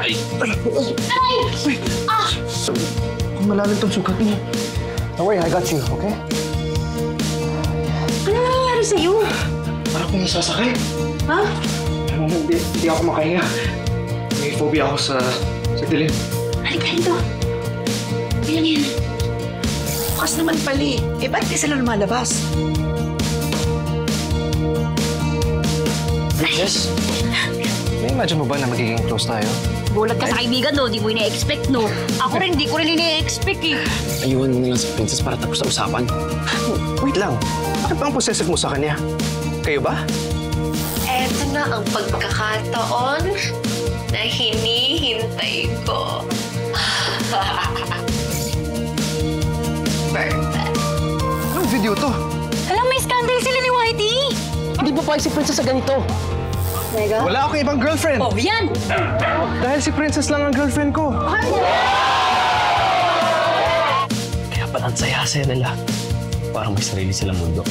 Ay! Aray! Ah! Kung malalim tong sugat mo. Don't worry, I got you, okay? Ano nangyayari sa'yo? Parang kung nasasakit. Ha? Hindi ako makahinga. May phobia ako sa dilim. Halika dito. Bilang yan. Bukas naman pali. Eh, ba't di sila lumalabas? Princess, na-imagine mo ba na magiging close tayo? Bulat ka sa kaibigan, no? Di mo ina-expect, no? Ako rin, di ko rin ina-expect, eh. Ayuhan mo na lang si Princess para tapos na usapan. Wait lang. Bakit ba ang possessive mo sa kanya? Kayo ba? Eto na ang pagkakataon na hinihintay ko. Perfect. Anong video to? Alam, may scandal sila ni Whitey. Hindi pa pa si Princess sa ganito. Mega? Wala akong ibang girlfriend. Oh, yan! Dahil si Princess lang ang girlfriend ko. Kaya pala ang saya-saya nila. Parang may sarili silang mundo.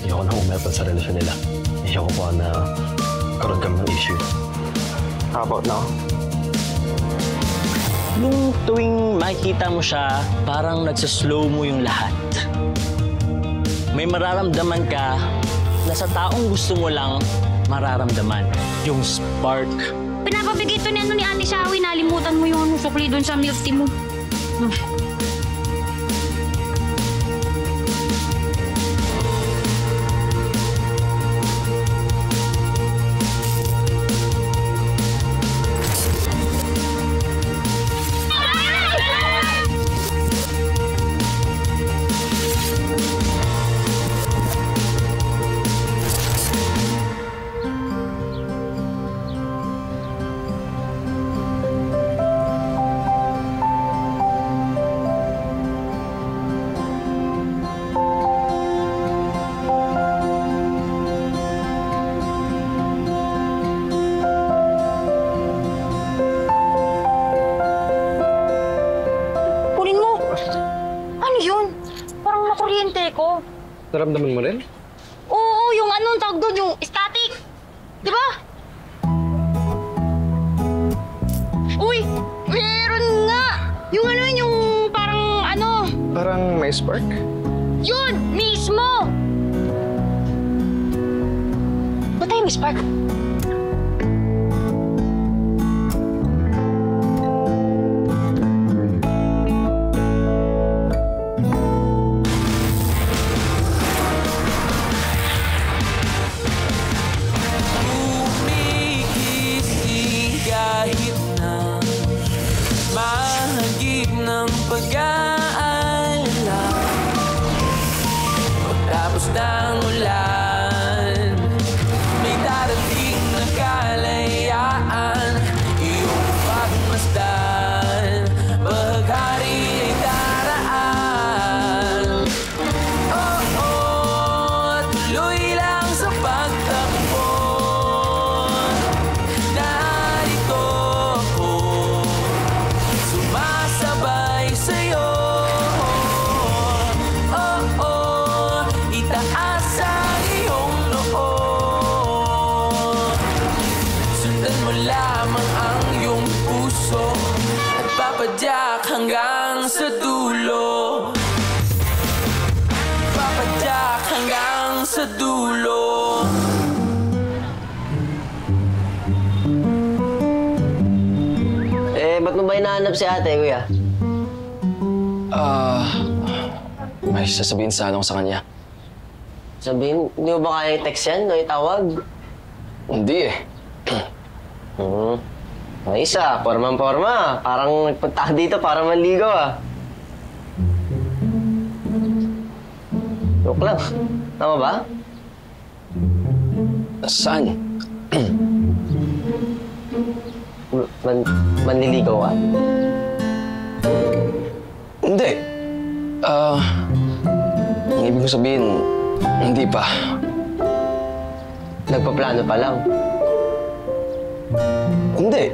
Ayoko nang umepal sa relasyon nila. Ayoko po na karoon kami ng issue. How about now? Nung tuwing makikita mo siya, parang nagsaslow mo yung lahat. May mararamdaman ka na sa taong gusto mo lang mararamdaman. Yung spark. Pinapabigay ito ni Ate Shawi. Nalimutan mo yung sukli doon sa milk tea mo. Naramdaman mo rin? Oo, yung anong tawag doon, yung static. Di ba? Uy, meron nga. Yung ano yun, yung parang ano. Parang may spark? Yun, mismo. Ba't tayo may spark? Papadyak hanggang sa dulo. Papadyak hanggang sa dulo. Ba't mo ba hinahanap si ate, kuya? May sasabihin sana ako sa kanya. Sabihin, hindi mo ba kaya i-text yan o itawag? Hindi eh. Ay, isa, porma-porma. Parang nagpunta ka dito para manligaw, ah. Joke lang. Tama ba? Saan? Manliligaw ka? Hindi. Ang ibig ko sabihin, hindi pa. Nagpaplano pa lang? Hindi.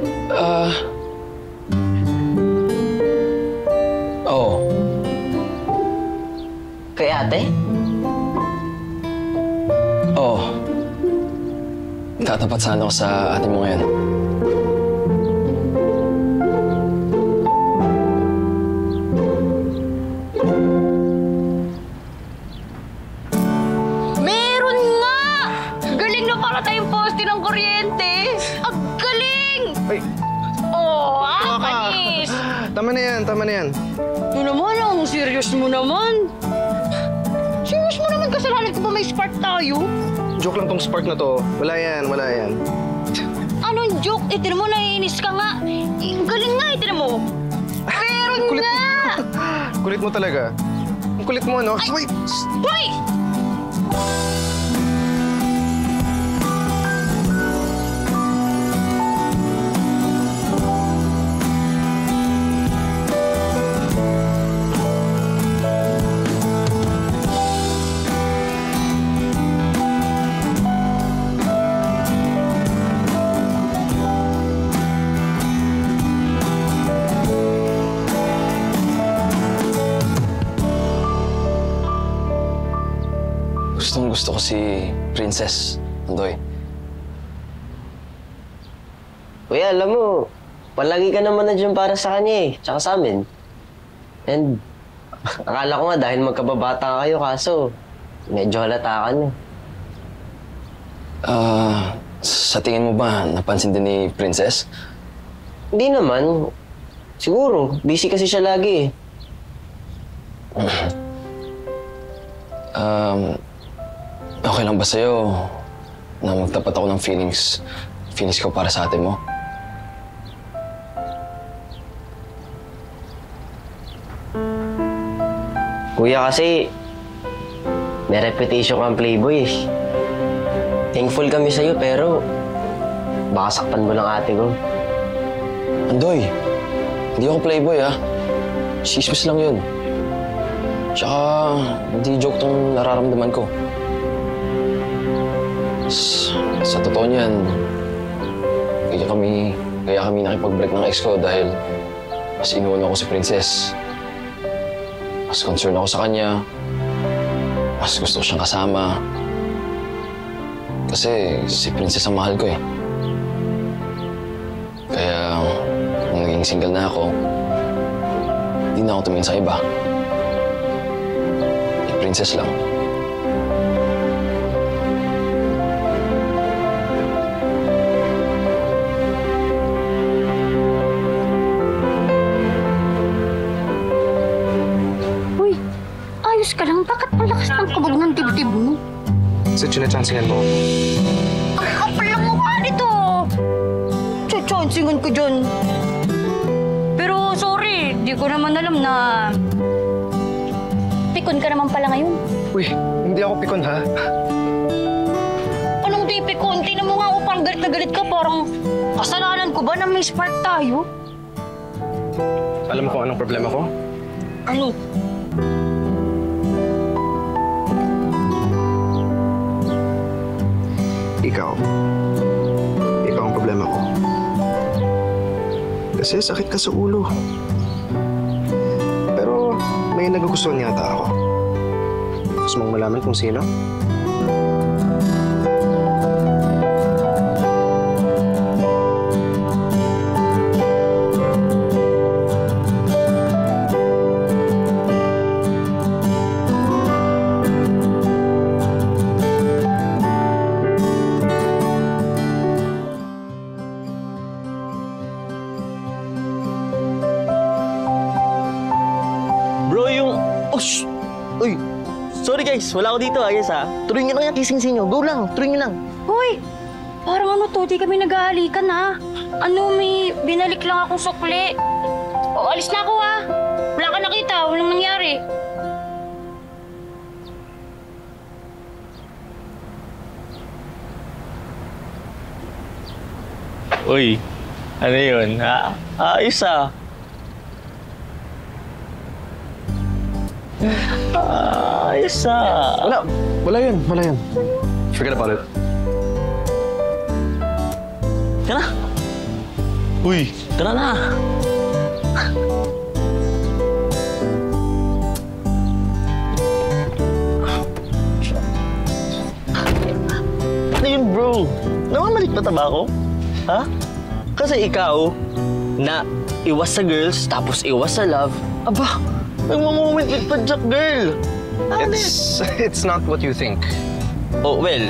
Oo. Kay ate? Oo. Tatapat sana ako sa ate mo ngayon. Meron nga! Galing na para tayong poste ng kuryente. Ang galing! Ay, Oh, baka. panis! Tama na yan, tama na yan. Ito naman, ang serious mo naman. Serious mo naman, kasalanan ko ba may spark tayo? Joke lang tong spark na to. Wala yan, wala yan. Anong joke? Ito mo, naiinis ka nga. Ang galing nga, ito mo. Meron Kulit mo. nga! Kulit mo talaga. Ang kulit mo, no? Wait! Hoy! Gusto ko si Princess, Andoy. Kuya, alam mo, palagi ka naman na dyan para sa kanya eh. Tsaka sa amin. And akala ko nga dahil magkababata kayo, kaso medyo halata ka na. Sa tingin mo ba, napansin din ni Princess? Hindi naman. Siguro, busy kasi siya lagi eh. Okay lang ba sa'yo na magtapat ako ng feelings ko para sa ate mo? Kuya kasi, may reputation kang playboy eh. Thankful kami sa'yo pero baka saktan mo lang ate ko. Andoy, hindi ako playboy ah. Chismis lang yun. Tsaka, hindi joke tong nararamdaman ko. Sa totoo niyan, kaya kami nakipag-break ng ex ko dahil mas inuuna ko si Princess. Mas concerned ako sa kanya. Mas gusto ko siyang kasama. Kasi si Princess ang mahal ko eh. Kaya, nung naging single na ako, hindi na ako tumingin sa iba. Ni Princess lang. Ayos ka lang, bakit ang lakas ng kabog ng dibdib mo? Sa chinachansingan mo. Ang kapal ng mukha nito! Chachansingan ko dyan. Pero sorry, di ko naman alam na... Pikon ka naman pala ngayon. Uy, hindi ako pikon ha. Anong di pikon? Tingnan mo nga ako, parang galit na galit ka. Parang kasalanan ko ba na may spark tayo? Alam mo kung anong problema ko? Ano? Ikaw ang problema ko. Kasi sakit ka sa ulo. Pero may nagugustuhan yata ako. Gusto mong malaman kung sino? Uy, sorry guys, wala ako dito guys ha. Tuloy nyo lang yung kissing sa inyo. Go lang, tuloy nyo lang. Hoy! Parang ano to, di kami naghahalikan ha. Ano, may binalik lang akong sukli. O, alis na ako ha. Wala ka nakita, walang nangyari. Uy, ano yun ha? Ayos ah. Ayos ah. Wala yan. Forget about it. Tara. Uy, tara na. Ano yun bro? Namamalit pa ba ako? Ha? Kasi ikaw, na iwas sa girls, tapos iwas sa love. Aba, Nagmamoment with Padjak girl. It's not what you think. Oh, well,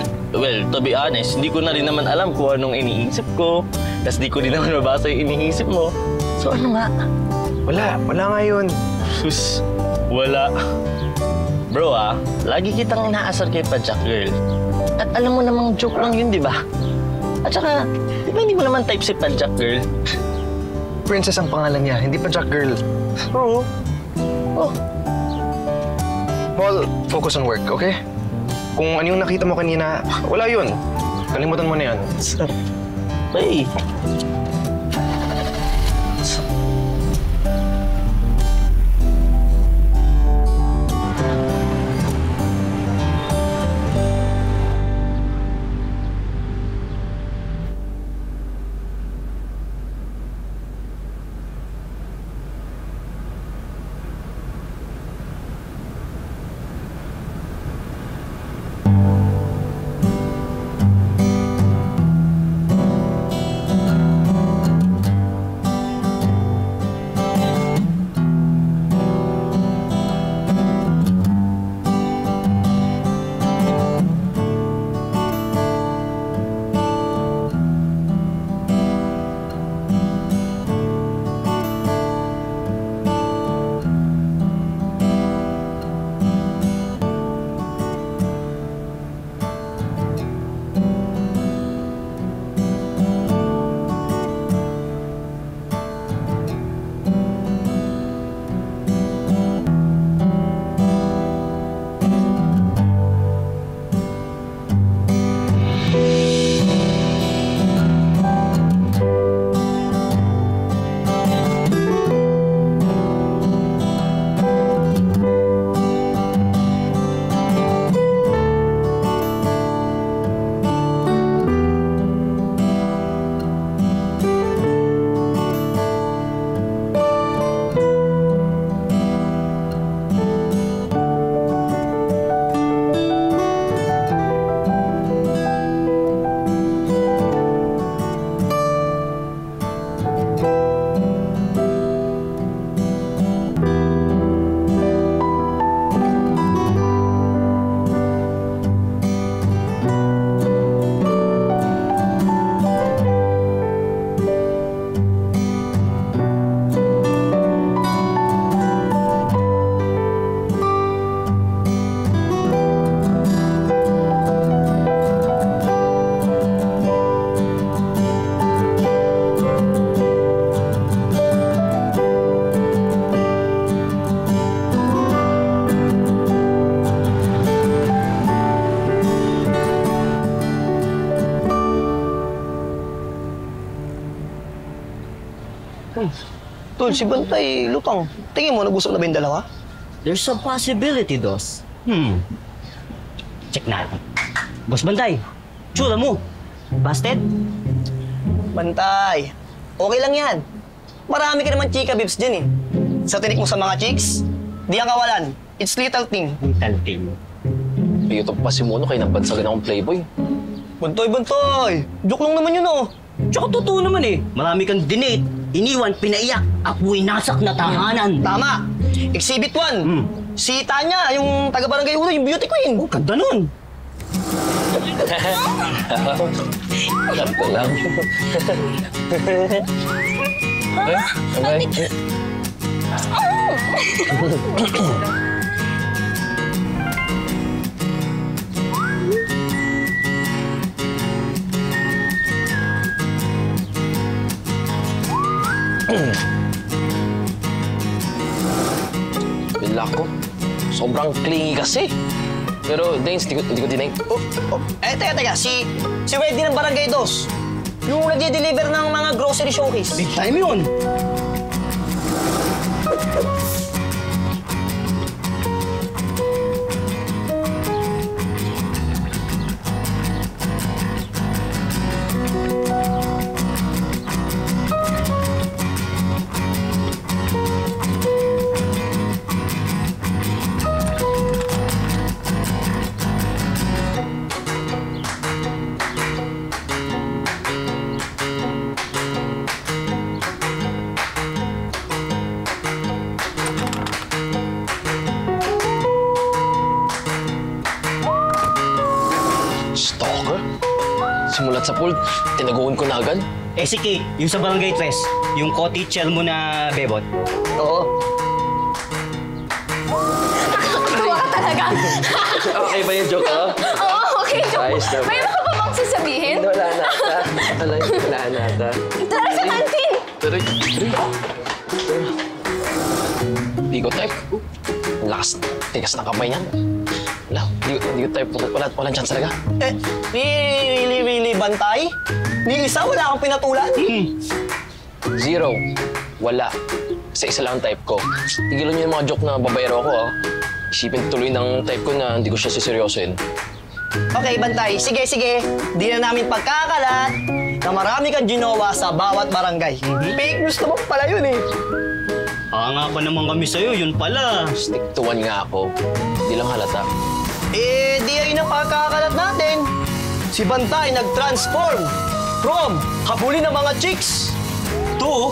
to be honest, hindi ko na rin naman alam kung anong iniisip ko. Tapos di ko rin naman mabasa yung iniisip mo. So ano nga? Wala nga yun. Sus, wala. Bro lagi kitang inaasar kay Padjak girl. At alam mo namang joke lang yun, di ba? At saka, di ba hindi mo naman type si Padjak girl? Princess ang pangalan niya, hindi pa Jack girl. Oo. Oh. Paul, focus on work, okay? Kung ano yung nakita mo kanina, wala yun. Kalimutan mo na yan. Hey. Tol, si Bantay, lutang. Tingin mo, nag-usap na ba yung dalawa? There's a possibility, Dos. Check natin. Boss Bantay, tsura mo. Busted? Bantay, okay lang yan. Marami ka naman chika bibs dyan eh. Sa tinik mo sa mga chicks, di ang kawalan. It's little thing. Little thing. YouTube pa si Mono kaya nabansagan akong playboy. Bantay! Joke lang naman yun oh. Tsaka totoo naman eh. Marami kang dinate, iniwan, pinaiyak, at winasak na tahanan. Tama! Exhibit 1. Si Tanya, yung taga-barangay Uno, yung beauty queen. Oh, ganda nun. Sakto lang. Bye. Bila ko. Sobrang clingy kasi. Pero, Dance, di ko deny. Teka. Si Wendy ng Barangay Dos. Yung nagde-deliver ng mga grocery showcase. Big time yun. Simulat sa pool, tinaguan ko na agad. Eh sige, yung sa barangay tres, yung co-teacher mo na bebot. Oo. Nakakatawa ka talaga. Okay ba yung joke, oh? Oo, okay. Ayos na ba? Mayroon ka pa bang sasabihin? Wala na ata. Wala na ata. Tara sa kantin! Tuloy. Di ko type. Ang lakas. Tigas ng kamay niyan. Wala, di ko type. Walang chance talaga. Eh, really, bantay? Ni isa, wala kang pinatulan? Zero. Wala. Sa isa lang ang type ko. Tigilan niyo yung mga joke na babayero ako, ah. Isipin tuloy ng type ko na hindi ko siya siseryosoin. Okay, bantay. Sige. Di na namin pagkakalat na marami kang ginawa sa bawat barangay. Fake news naman pala yun eh. Nga pa naman kami sa'yo, yun pala. Stick to one nga ako. Hindi lang halata. Eh, di ayun ang pagkakalat natin. Si Bantay nag-transform from habulin ng mga chicks to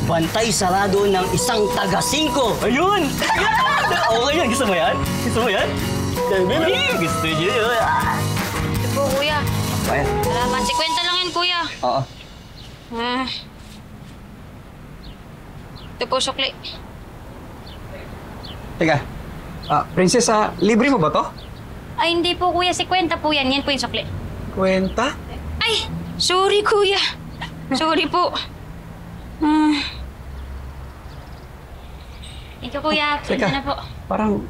Bantay sarado ng isang taga-5. Ayun! Okay yan. Gusto mo yan? Gusto mo niyo yun. Ito po, kuya. Ayan. Salamat. 50 lang yan, kuya. Oo. Ito po, sukli. Teka, Princess, libre mo ba to? Ay, hindi po, kuya. 50 po yan. Yan po yung sukli. Kwenta? Ay! Sorry, kuya. Sorry po. Ito, kuya. Pwede na po. Parang...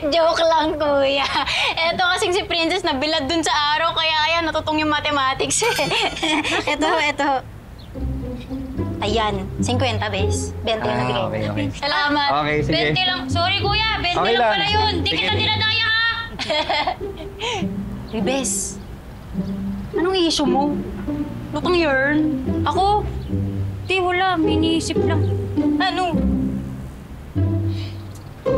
Joke lang, kuya. Eto kasing si Princess nabilad dun sa araw, kaya natutong yung mathematics. Eto. Ayan, 50, bes. 20 yung nabigay. Okay. Salamat. Okay, sige. 20 lang. Sorry, kuya. 20 Okay lang lang. pala yun. Di Sige. kita dinadaya, ha? Uy, bes. Anong issue mo? Lutang yarn. Ako? Di, wala. May iniisip lang. Ano?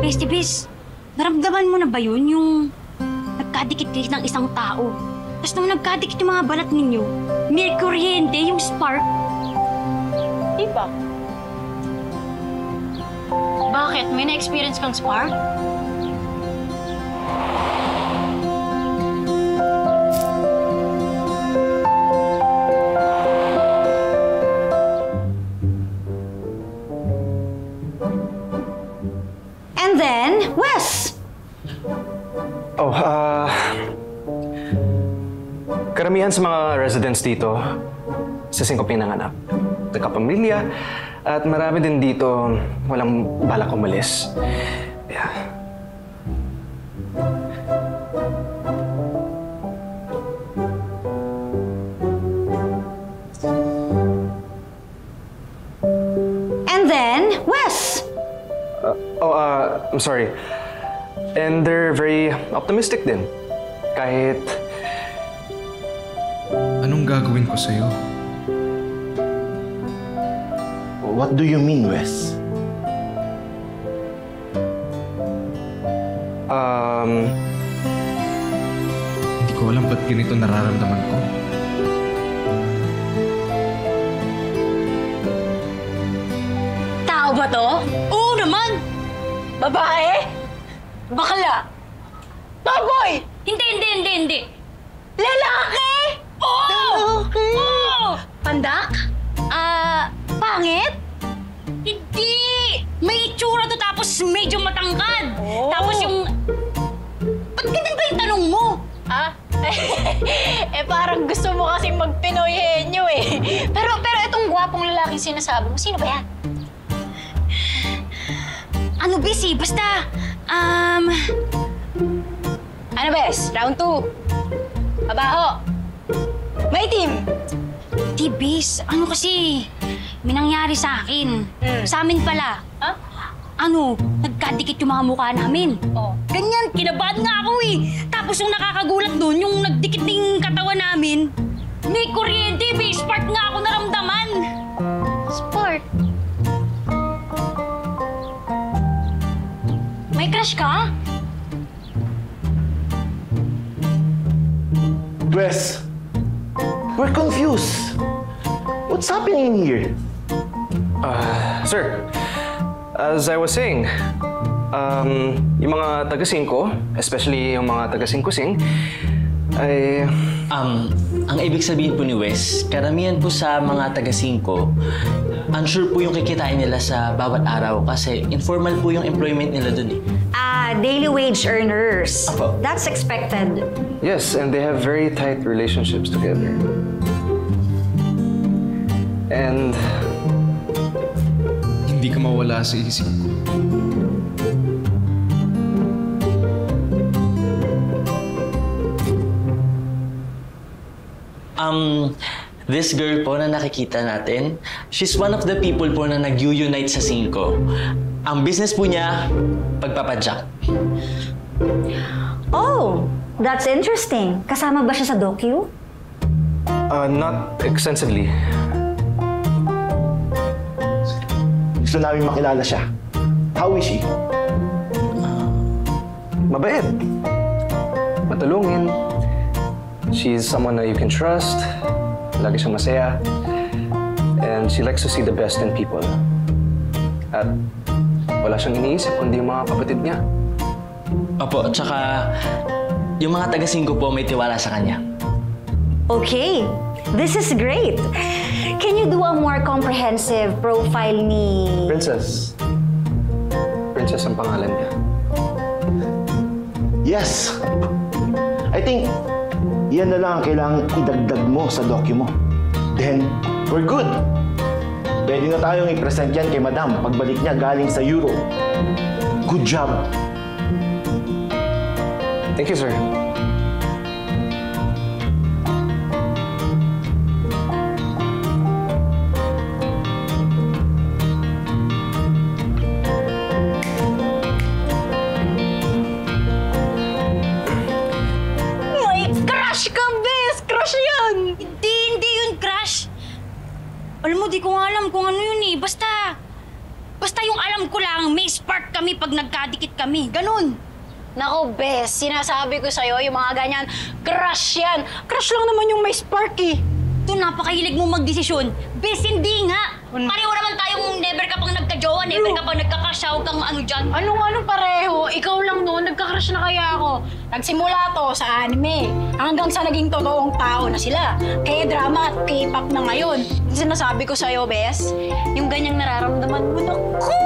Bestie, bes. Naramdaman mo na ba yun? Yung nagkadikit kayo ng isang tao. Tapos nung nagkadikit yung mga balat ninyo, may kuryente, yung spark. Diba? Bakit? May na-experience kang spark? And then, Wes! Oh, karamihan sa mga residents dito, sa 5 pinanganak. Nagkapamilya, at marami din dito walang balak umalis. Yeah. And then, Wes! I'm sorry. And they're very optimistic din. Kahit... Anong gagawin ko sa'yo? What do you mean, Wes? Hindi ko alam ba't ganito nararamdaman ko. Tao ba to? Oo naman! Babae? Bakla? Tomboy? Hindi. Lalaki? Oo! Lalaki? Oo! Pandak? Pangit? Hindi! May itsura to tapos medyo matangkad. Tapos yung... Ba't ganun ba yung tanong mo? Parang gusto mo kasing mag-Pinoy henyo eh. Pero itong gwapong lalaking sinasabi mo, sino ba yan? Ano, busy? Basta, Ano, bes? Round 2. Mabaho. May team. Di, bes. Ano kasi, may nangyari sa akin. Sa amin pala. Nagkadikit yung mga mukha namin. Ganyan, kinabahan nga ako eh. Tapos yung nakakagulat dun, yung nagdikit ng katawan namin, may kuryente, may spark nga ako naramdaman. Spark? May crush ka? Wes, we're confused. What's happening here? Sir, as I was saying, Yung mga taga-5, especially yung mga taga-5 ay... Ang ibig sabihin po ni Wes, karamihan po sa mga taga-5, unsure po yung kikitain nila sa bawat araw kasi informal po yung employment nila dun eh. Daily wage earners. Apo. That's expected. Yes, and they have very tight relationships together. And... Hindi ka mawala sa isip ko. This girl po na nakikita natin, she's one of the people po na nag-unite sa 5. Ang business po niya, pagpapadyak. Oh, that's interesting. Kasama ba siya sa docu? Not extensively. Gusto namin makilala siya. How is she? Mabait. Matulungin. She's someone that you can trust. Lagi siyang masaya. And she likes to see the best in people. At wala siyang iniisip kundi yung mga kapatid niya. Opo, tsaka yung mga taga-5 po may tiwala sa kanya. Okay, this is great. Can you do a more comprehensive profile ni... Princess. Princess ang pangalan niya. Yes. I think yan na lang ang kailangang idagdag mo sa docu mo. Then, we're good. Pwede na tayong i-present yan kay Madam pagbalik niya galing sa Europe. Good job. Thank you, sir. Alam mo, di ko nga alam kung ano yun eh. Basta yung alam ko lang, may spark kami pag nagkadikit kami. Ganun. Nako, Bes, sinasabi ko sa'yo, yung mga ganyan, crush yan. Crush lang naman yung may spark eh. Ito, napakahilig mo magdesisyon. Bes, hindi nga. Pareho naman tayong never ka pang nagka-jowa, never ka pang nagka-crush, huwag kang ano dyan. Anong pareho? Ikaw lang noon, nagka-crush na kaya ako. Nagsimula to sa anime, hanggang sa naging totoong tao na sila. K-drama at K-pop na ngayon. Sinasabi ko sa'yo, Bes, yung ganyang nararamdaman mo, naku!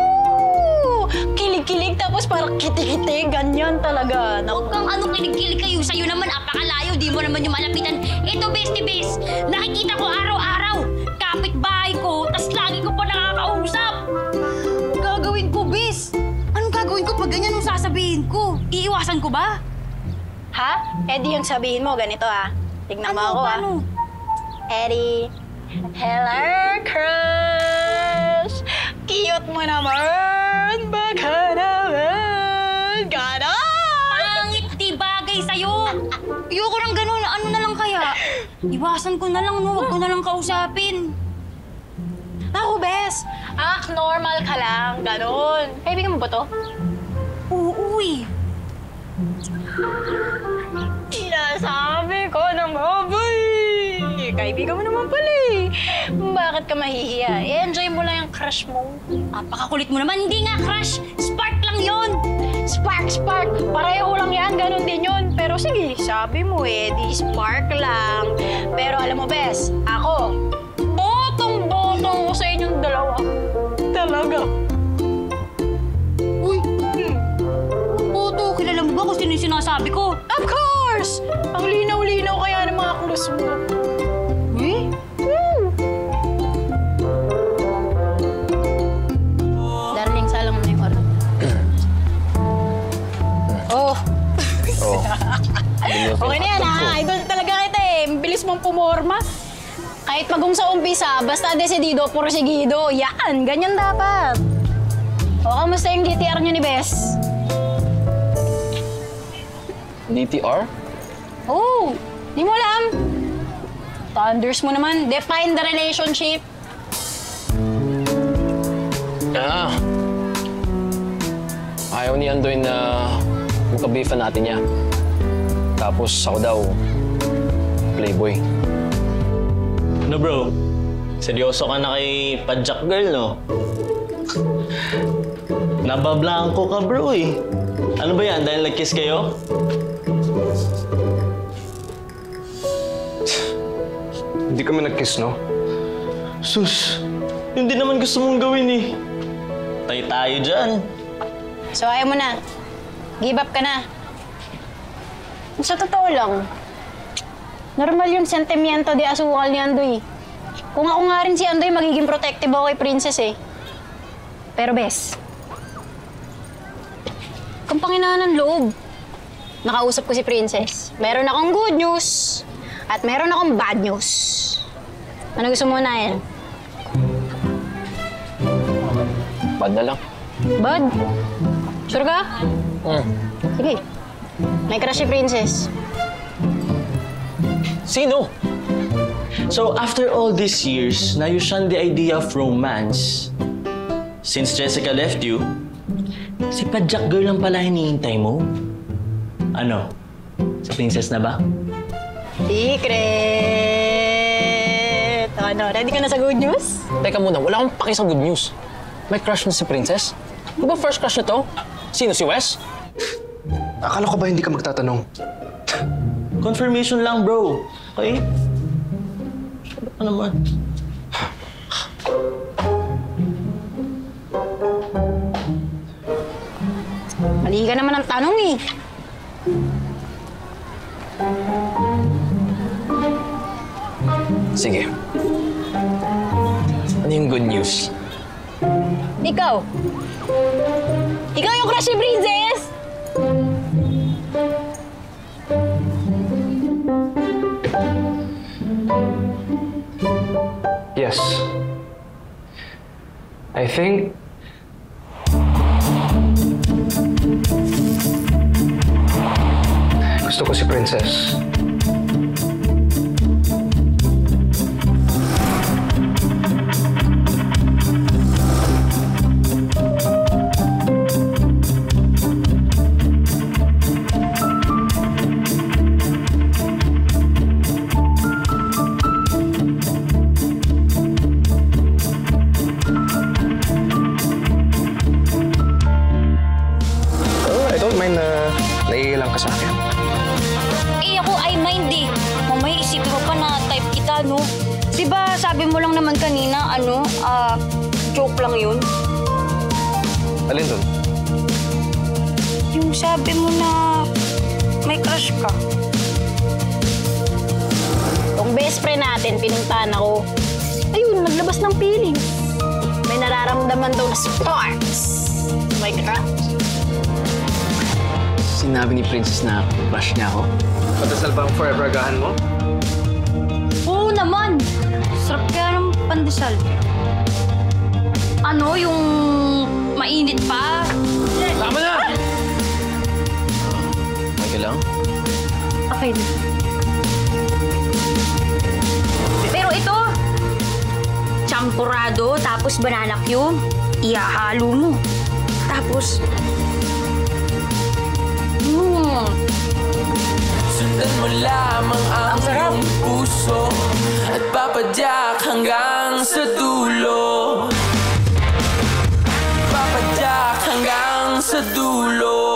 Kilig-kilig tapos parang kiti-kiti, ganyan talaga. Huwag kang ano kilig-kilig kayo. Sa'yo naman, apakalayo, di mo naman yung malapitan. Ito, Bes, nakikita ko araw-araw. Kapit-bahay ko, tas lagi ko pa nakakausap. Anong gagawin ko, Bes? Anong gagawin ko pag ganyan yung sasabihin ko? Iiwasan ko ba? Ha? Eddie, yung sabihin mo, ganito ah. Tignan mo ako Paano? Eddie, hello, crush! Cute mo naman! Baka naman! Ganon! Pangit, di bagay sa'yo! Ayoko ng ganun. Ano na lang kaya? Iwasan ko na lang, no? Huwag ko na lang kausapin. Naku, Bes! Normal ka lang. Ganon. Kaibigan mo ba to? Oo, eh. Sinasabi ko na maboy! Kaibigan mo naman pala eh. Bakit ka mahihiya? I-enjoy mo lang yung crush mo. Apakakulit mo naman. Hindi nga crush. Spark lang yon. Spark! Pareho lang yan. Ganon din yun. Pero sige, sabi mo eh, di spark lang. Pero alam mo, Bes, ako, botong-botong ko sa inyong dalawa. Talaga. Uy! Boto, kilala mo ba kung sino yung sinasabi ko? Of course! Ang linaw-linaw kaya ng mga krus mo. Eh? Darling, salang mo na yung oras. Oh! Okay na yan ha. Idol talaga kita eh. Bilis mong pumorma. Kahit magong sa umpisa, basta desidido, porsigido. Yan, ganyan dapat. O, kamusta yung DTR nyo ni Bes? DTR? Oh, di mo alam. Thunders mo naman. Define the relationship. Ayaw ni Andoy na magka-beefan natin niya. Tapos ako daw, playboy. Ano bro? Seryoso ka na kay Padjak girl, no? Nabablanko ka, bro eh. Ano ba yan? Dahil nag-kiss kayo? Hindi kami nag-kiss, no? Sus, hindi naman gusto mong gawin eh. Tayo dyan. So ayaw mo na. Give up ka na. Sa totoo lang, normal yung sentimiento di asukal ni Andoy. Kung ako nga rin si Andoy, magiging protective ako kay Princess eh. Pero bes, kung Panginoon ng loob, nakausap ko si Princess. Meron akong good news at meron akong bad news. Ano gusto mo na yan? Bad na lang. Bad? Sure ka? Sige. May crush si Princess. Sino? So, after all these years, na you shun the idea of romance. Since Jessica left you, si Padjak girl lang pala hinihintay mo. Ano? Sa Princess na ba? Secret! Ano, ready ka na sa good news? Teka muna, wala akong paki sa good news. May crush na si Princess? Di ba first crush na to? Sino, si Wes? Akala ko ba hindi ka magtatanong? Confirmation lang, bro. Okay? Ano ka naman? Mali ka naman ang tanong eh. Sige. Ano yung good news? Ikaw. Ikaw yung crush ni Princess! Yes. I think... gusto ko si Princess. I don't mind na naiilang ka sa akin. Eh, ako I mind eh. Mamaya isipin mo pa na type kita, no? Diba sabi mo lang naman kanina, joke lang yun? Alin dun? Yung sabi mo na may crush ka. Itong best friend natin, pinuntahan ako. Ayun, naglabas ng feeling. May nararamdaman daw na sparks. My crush. Sinabi ni Princess na crush niya ako? Patasal ba ang forever agahan mo? Oo naman! Sarap kaya ng pandesal. Ano, yung mainit pa? Tama na! Okay ka lang? Okay na. Pero ito, champurado, tapos banana cue, ihahalo mo. Tapos, Sundan mo lamang ang iyong puso at papadyak hanggang sa dulo. Papadyak hanggang sa dulo.